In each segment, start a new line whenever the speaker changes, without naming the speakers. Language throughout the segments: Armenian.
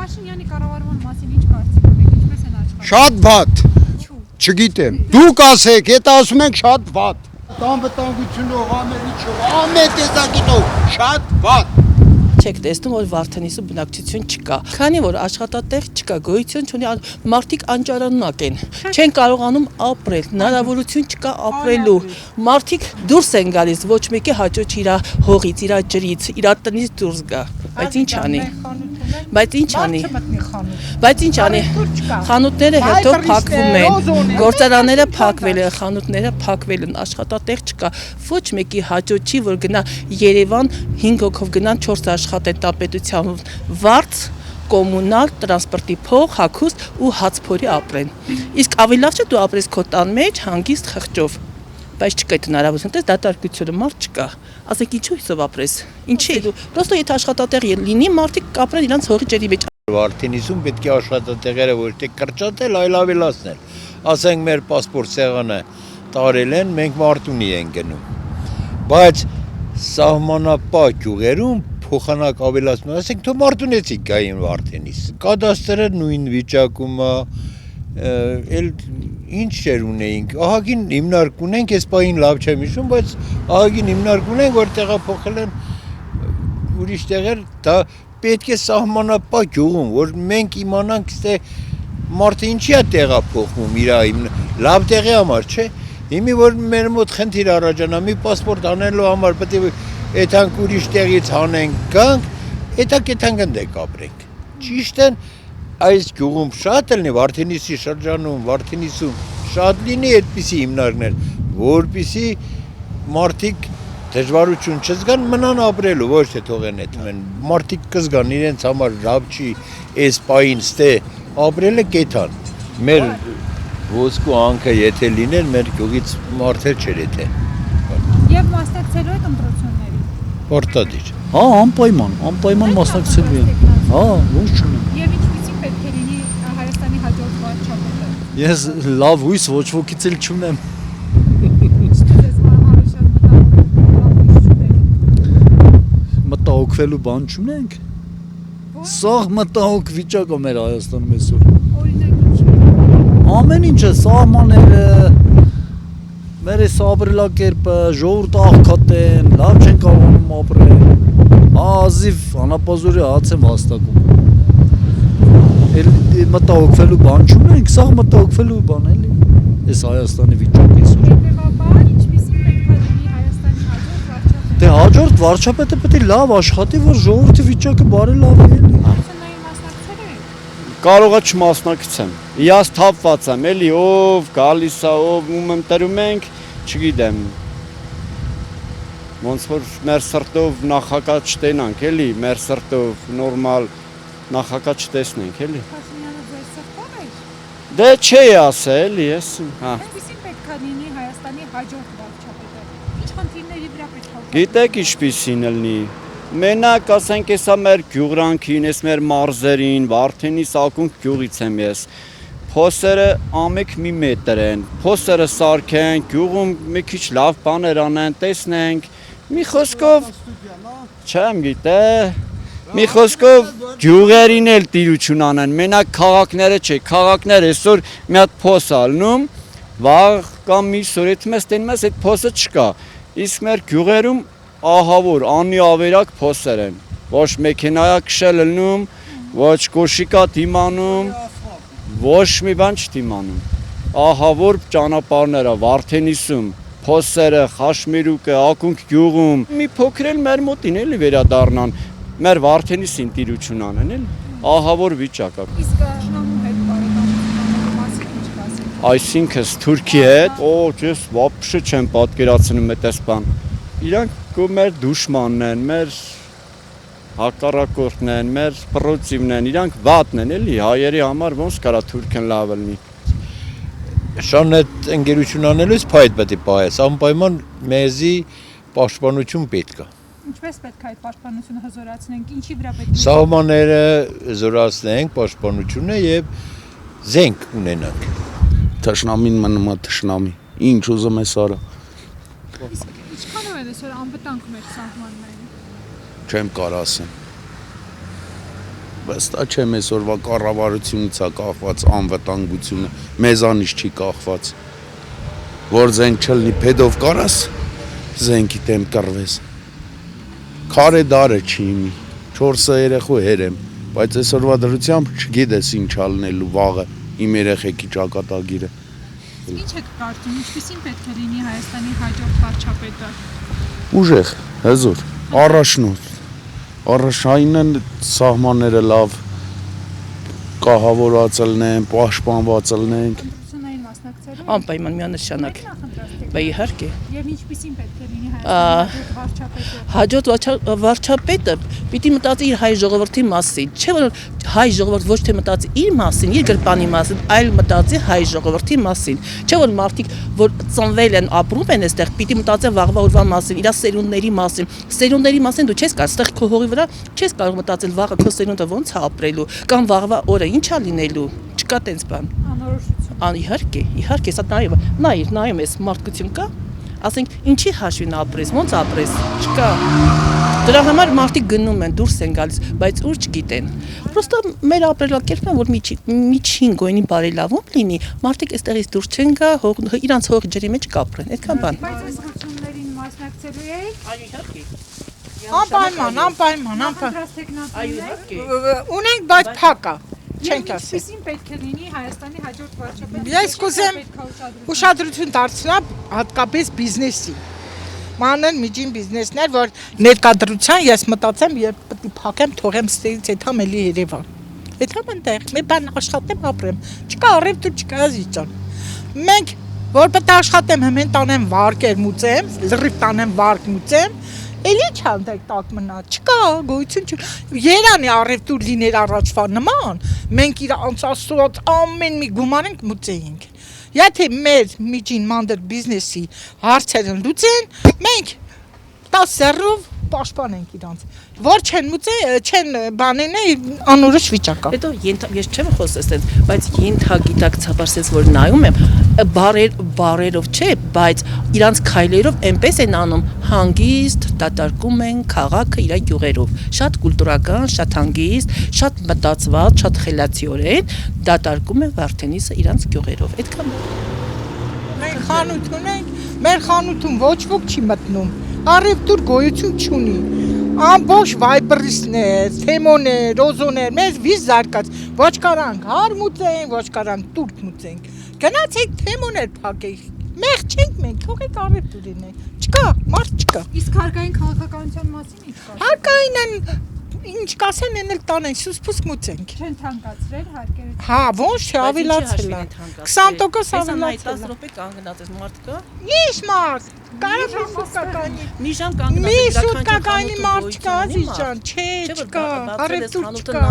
Փաշինյանի կառավարման մասին ինչ կարծիք ունեք, ինչպես են աշխատում։
Շատ վատ։ Չգիտեմ։ Դուք ասեք, եթե ասում եք շատ վատ։ Անվտանգությունով, ամեն տեսակետով շատ վատ։
Չեք տեսնում, որ Վարդենիսում բնակչություն չկա։ Քանի որ աշխատատեղ չկա, գոյություն չունի, մարդիկ անճարանակ են։ Չեն կարողանում ապրել, հնարավորություն չկա ապրելու։ Մարդիկ դուրս են գալիս, ոչ մեկի հաճո չի իր հողից, իր ջրից, իր տնից դուրս գա։ Բայց ինչ անի։ Բայց ինչ անի։ Բայց ինչ անի։ Խանութները հետո փակվում են։ Գործարանները փակվել են, խանութները փակվել են, աշխատատեղ չկա։ Ոչ մեկի հաճո չի, որ գնա Երևան 5 հոգով գնան 4 աշխատեն տապետության վարձ, կոմունալ, տրանսպորտի փող, հագուստ ու հացփորի ապրեն։ Իսկ ավելի լավ չէ դու ապրես քո տան մեջ հանգիստ խղճով։ Բայց չկա այդ հնարավորությունը, դες դատարկությունը մարդ չկա։ Ասեք ինչու հիսով ապրես։ Ինչի՞ դու։ Պրոստո եթե աշխատատեղ լինի, մարդիկ կապրեն իրանց հողի ջրի մեջ։
Վարդենիսում պետք է աշխատատեղերը ոչ թե կրճատել, այլ ավելացնել։ Ասենք մեր պասպորտ սեղանը տարել են, մենք Մարտունի ենք գնում։ Բայց սահմանապահ գյուղերում փոխանակ ավելացնում, ասենք թող Մարտունեցիք գային Վարդենիս։ Կադաստրը նույն վիճակում է, էլ ինչ չեր ունեինք, ահագին հիմնարկ ունենք, այս պահին լավ չեմ հիշում, բայց ահագին հիմնարկ ունենք, որ տեղափոխել են ուրիշ տեղեր, դա պետք է սահմանապահ գյուղում, որ մենք իմանանք, թե մարդը ինչի է տեղափոխվում իր լավ տեղի համար, չէ՞։ Հիմի որ մեր մոտ խնդիր առաջանա, մի պասպորտ անելու համար պետք է այդանք ուրիշ տեղից հանենք, գանք, այդանք ընդեք ապրենք։ Ճիշտ են, այս գյուղում շատ լինի, Վարդենիսի շրջանում, Վարդենիսում շատ լինի այդպիսի հիմնարկներ, որպիսի մարդիկ դժվարություն չզգան մնան ապրելու, ոչ թե թողեն այդմեն, մարդիկ կզգան իրենց համար լավ չի, այս պահին ստե ապրելը կեթան, մեր ոսկու անքը եթե լիներ, մեր գյուղից մարդեր չեր եթե։
Եվ մասնակցելու եք ընտրությունների։
Պարտադիր։
Հա, անպայման մասնակցելու եմ։ Հա, ոչ չունեմ։
Եվ ինչպեսի պետք է լինի Հայաստանի հաջորդ վարչապետը։
Ես լավ հույս ոչ ոքից էլ չունեմ։ Մտահոգվելու բան չունենք։ Սաղ մտահոգ վիճակ է մեր Հայաստանում այսօր։ Ամեն ինչը, սահմանները, մեր այս ապրելակերպը, ժողովուրդը աղքատ են, լավ չեն կարողանում ապրել, ազիվ անապազորի հաց են վաստակում։ Մտահոգվելու բան չունենք, սաղ մտահոգվելու բան էլի, այս Հայաստանի վիճակը այսօր։
Հետևաբար, ինչպիսի պետք է լինի Հայաստանի հաջորդ վարչապետը։
Դե հաջորդ վարչապետը պետք է լավ աշխատի, որ ժողովրդի վիճակը բարելավի էլի։
Կարող է չմասնակցեմ, ես թափված եմ, էլի ով գալիս է, ով ում ընտրում ենք, չգիտեմ, ոնց որ մեր սրտով նախագահ չտենանք, էլի, մեր սրտով նորմալ նախագահ չտեսնենք, էլի։
Փաշինյանը ձեր սրտով է։
Դե չի ասա, էլի, ես, հա։
Ինչպիսի պետք է լինի Հայաստանի հաջորդ վարչապետը։ Ինչ խնդիրների վրա պետք է։
Գիտեք ինչպիսին լինի։ Մենակ ասենք հեսա մեր գյուղրանքին, ես մեր մարզերին, Վարդենիս ակունք գյուղից եմ ես։ Փոսերը ամեկ մի մետր են, փոսերը սարքեն, գյուղում մի քիչ լավ բաներ անեն, տեսնենք, մի խոսքով, չեմ գիտե, մի խոսքով գյուղերին էլ տիրություն անեն, մենակ քաղաքները չէ, քաղաքները այսօր մի հատ փոս ալնում, վաղ կամ միսօր եթե մեզ տենում ես, այդ փոսը չկա, իսկ մեր գյուղերում ահավոր, անի ավերակ փոսեր են, ոչ մեքենայա քշել լնում, ոչ կոշիկա դիմանում, ոչ մի բան չդիմանում, ահավոր ճանապարհները, Վարդենիսում, փոսերը, Խաշմերուկը, ակունք գյուղում, մի փոքր էլ մեր մոտին էլի վերադառնան, մեր Վարդենիսին տիրություն անեն էլի, ահավոր վիճակ է։
Իսկ Շնամու հետ բարեկամության մասին ինչ կասեք։
Այսինքն Թուրքի հետ, ես вообще չեմ պատկերացնում այդպես բան։ Իրանք մեր դուշմանն են, մեր հակառակորդն են, մեր պրոցիվն են, իրանք վատն են, էլի, հայերի համար ոնց կարա Թուրքն լավ լինի։
Շան այդ ընկերություն անելուց փայտ պետք է պահես, անպայման մեզի պաշտպանություն պետք է։
Ինչպես պետք է այդ պաշտպանությունը հզորացնենք, ինչի վրա պետք է։
Սահմանները հզորացնենք, պաշտպանությունը եւ զենք ունենանք։
Թշնամին մնում է թշնամի, ինչ ուզում ես արա։
Ինչքանով է այսօր անվտանգ մեր սահմաններին։
Չեմ կարող ասեմ։ Վստահ չեմ այսօրվա կառավարությունից է կախված անվտանգությունը, մեզանից չի կախված։ Որ զենք չլինի փեդով կարաս, զենքի դեմ կռվես։ Քարե դարը չի իմի, 4 երեխու հերեմ, բայց այսօրվա դրությամբ չգիտես ինչ ալնելու վաղը իմ երեխեքի ճակատագիրը։
Ինչ եք կարծում, ինչպիսին պետք է լինի Հայաստանի հաջորդ վարչապետը։
Ուժեղ, հզոր, առաջնորդ։ Առաջնային սահմանները լավ կահավորված լինեն, պաշտպանված լինեն։
Ընտրություններին մասնակցելու
Անպայման միանշանակ։ Բա իհարկե։
Եվ ինչպիսին պետք է լինի Հայաստանի հաջորդ վարչապետը։
Հաջորդ վարչապետը պիտի մտածի իր հայ ժողովրդի մասին, չէ՞ որ հայ ժողովուրդ ոչ թե մտածի իր մասին, իր գրպանի մասին, այլ մտածի հայ ժողովրդի մասին, չէ՞ որ մարդիկ, որ ծնվել են, ապրում են այստեղ, պիտի մտածեն վաղվա օրվա մասին, իր սերունդների մասին։ Սերունդների մասին դու չես կարող, այստեղ քո հողի վրա չես կարող մտածել վաղը քո սերունդը ոնց է ապրելու, կամ վաղվա օրը ինչ է լինելու, չկա տենց բան։
Անորոշություն։
Իհարկե, սա նայում ես մարդկություն կա, ասենք ինչի հաշվին ապրես, ոնց ապրես, չկա։ Դրա համար մարդիկ գնում են, դուրս են գալիս, բայց ուր չգիտեն։ Պրոստը մեր ապրելակերպն է, որ միջին գոյնի բարելավում լինի, մարդիկ այստեղից դուրս չեն գա, իրանց հողի ջրի մեջ կապրեն, այդքան բան։
Բայց այս ընտրություններին մասնակցելու եք։
Այո, իհարկե։
Անպայման։
Այո, իհարկե։
Ունենք, բայց փակա։ Չենք ասի։
Ինչպիսին պետք է լինի Հայաստանի հաջորդ վարչապետը։
Ես կուզեմ ուշադրություն դարձնել հատկապես բիզնեսի։ Մանր միջին բիզնեսներ, որ ներկայդրության ես մտածեմ, երբ պետք է փակեմ, թողեմ ստերից այդամ էլի Երևան։ Այդամ այնտեղ մի բան աշխատեմ, ապրեմ։ Չկա առևտուր, չկա զիջան։ Մենք որ պետք է աշխատեմ, հմեն տանեմ վարկեր մուծեմ, լրիվ տանեմ վարկ մուծեմ, էլի չանդեք տակ մնա, չկա, գոյություն չի։ Երանի առևտուր լիներ առաջվա նման, մենք իր անցածոց ամեն մի գումար ենք մուծեինք։ Եթե մեր միջին մանդր բիզնեսի հարցերը լուծեն, մենք 10 պաշտպանենք իրանց։ Որ չեն բանին է անորոշ վիճակա։
Հետո ես չեմ խոսես այդպես, բայց ենթագիտակցաբար sense որ նայում եմ, բարերով չէ, բայց իրանց քայլերով այնպես են անում, հանգիստ դատարկում են քաղաքը իր յուղերով։ Շատ կուլտուրական, շատ հանգիստ, շատ մտածված, շատ խելացիորեն դատարկում են Վարդենիսը իրանց յուղերով։ Այդքան։
Մենք խանութ ունենք, մեր խանութում ոչ ոք չի մտնում։ Առևտուր գոյություն չունի։ Ամբողջ վայբրիսներ, թեմոներ, ռոզոներ, մեզ վիզ զարկած, ոչ կարանք հար մուծենք, ոչ կարանք տուրք մուծենք։ Գնացեք թեմոներ փակեք, մեղ չենք մենք, թողեք առևտուր լինենք, չկա, մարդ չկա։
Իսկ հարկային քաղաքականության մասին ինչ կա։
Հարկային են, ինչ կասեն են էլ տանենք, սուսպուսկ մուծենք։
Չեն թանկացրել հարկերը։
Հա, ոչ թե ավելացել է, 20%
ավելացել։
ավելացել
10 րոպե կանգնած ես մարդ կա։
Ինչ մարդ, կարող է սուկականի։
Մի ժամ կանգնած
Մի
ես
սուտկականի մարդ չկա, զիջան, չէ, չկա, առևտուր չկա։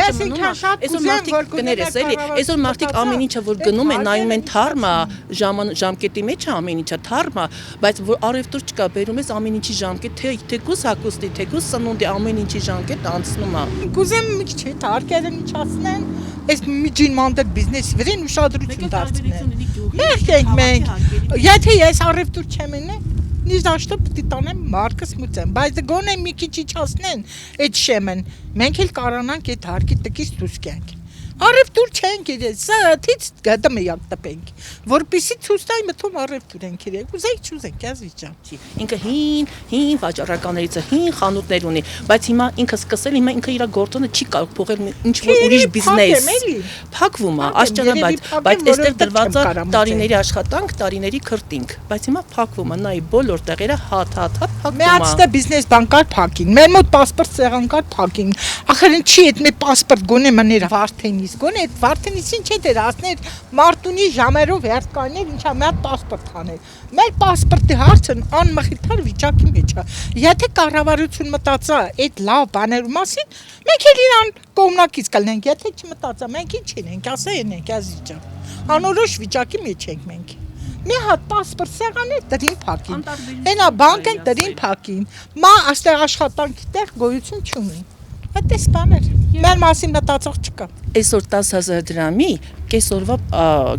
Ես ինքան շատ կուզեմ, որ
կներես էլի, այսօր մարդիկ ամեն ինչը որ գնում են, նայում են թարմա, ժամկետի մեջ է ամեն ինչը թարմա, բայց որ առևտուր չկա, բերում ես ամեն ինչի ժամկետ, թեկուս հակոստի, թեկուս սնունդի ամեն ինչի ժամկետ անցնում է։
Կուզեմ մի քիչ հարկերը միջացնեն, այս միջին մանդր բիզնեսի վրան ուշադրություն դարձնեն։ Մենք, եթե ես առևտուր չեմ ունի, նիզաշտը պիտի տանեմ մարկս մուծեմ, բայց գոնե մի քիչ իջացնեն այդ շեմեն, մենք էլ կարողանանք այդ հարկի տկից դուրս գանք։ Առևտուր չենք իրեն, սա թից գտը միակ տպենք, որպեսի ցույց տայի մտում առևտուր ենք իրենք, ուզենք չուզենք, ազիջան։
Ինքը հին վաճառականներից է, հին խանութներ ունի, բայց հիմա ինքը սկսել, հիմա ինքը իր գործոնը չի կարող փոխել ինչ որ ուրիշ բիզնես։ Փակվում է, աշճանաբար, բայց այստեղ դրված է տարիների աշխատանք, տարիների քրտինք, բայց հիմա փակվում է, նայ բոլոր տեղերը հատ փակվում է։
Մեծ բիզնես բան կար փակին, մեր մոտ պասպորտ սեղան կար փակին, ախր ինչի այդ մեր պասպորտ գոնե մներ Վարդենիս, գոնե այդ Վարդենիսին չէ դեր ասներ Մարտունի ժամերով հերթ կաներ, ինչա մեր պասպորտ հաներ։ Մեր պասպորտի հարցն անմխիթար վիճակի մեջ է։ Եթե կառավարություն մտածա այդ լավ բաներու մասին, մենք էլ իրան կողմնակից կլինենք, եթե չմտածա, մենք ինչ ենք, ասենք ազիջան։ Անորոշ վիճակի մեջ ենք մենք։ Մի հատ պասպորտ սեղան է դրին փակին։ Այնա բանկեն դրին փակին։ Մա աստեղ աշխատանքի տեղ գոյություն չունի։ Այդպես բաներ։ Մեր մասին մտածող չկա։
Այսօր 10,000 դրամի կեսօրվա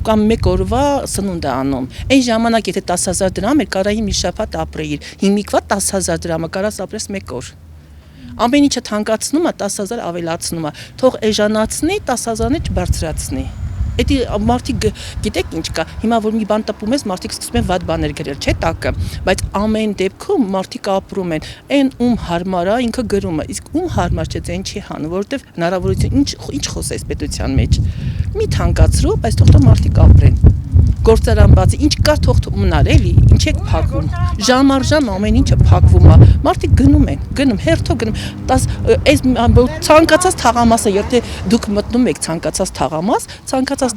կամ մեկ օրվա սնունդ է անում։ Այն ժամանակ եթե 10,000 դրամ էր, կարայի մի շաբաթ ապրեիր։ Հիմիկվա 10,000 դրամը կարաս ապրես մեկ օր։ Ամեն ինչը թանկացնում է, 10,000 ավելացնում է։ Թող էժանացնի, 10,000-ը չբարձրացնի։ Էդի մարդիկ գիտեք ինչ կա, հիմա որ մի բան տպում ես, մարդիկ սկսում են վատ բաներ գրել, չէ՞ տակը, բայց ամեն դեպքում մարդիկ ապրում են, այն ում հարմար է, ինքը գրում է, իսկ ում հարմար չէ, այն չի հանում, որովհետև հնարավորություն ինչ խոսես պետության մեջ։ Մի թանկացրու, բայց թող տա մարդիկ ապրեն։ Գործարան բացի, ինչ կա թող մնար էլի, ինչ եք փակում։ Ժամ առ ժամ ամեն ինչը փակվում է։ Մարդիկ գնում են, հերթով գնում։ Այս ցանկացած թաղամասը, եթե դուք մտնում եք ցանկացած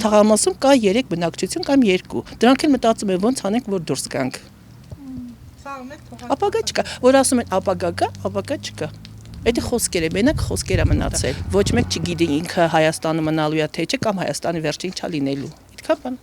թաղամասում կա 3 բնակչություն կամ 2։ Դրանք էլ մտածում են ոնց անենք, որ դուրս գանք։ Ապագա չկա, որ ասում են ապագա կա, ապագա չկա։ Դա խոսքեր է, մենակ խոսքեր է մնացել։ Ոչ մեկ չգիտի ինքը Հայաստանը մնալու է թե չէ կամ Հայաստանի վերջին չա լինելու։ Այդքան բան։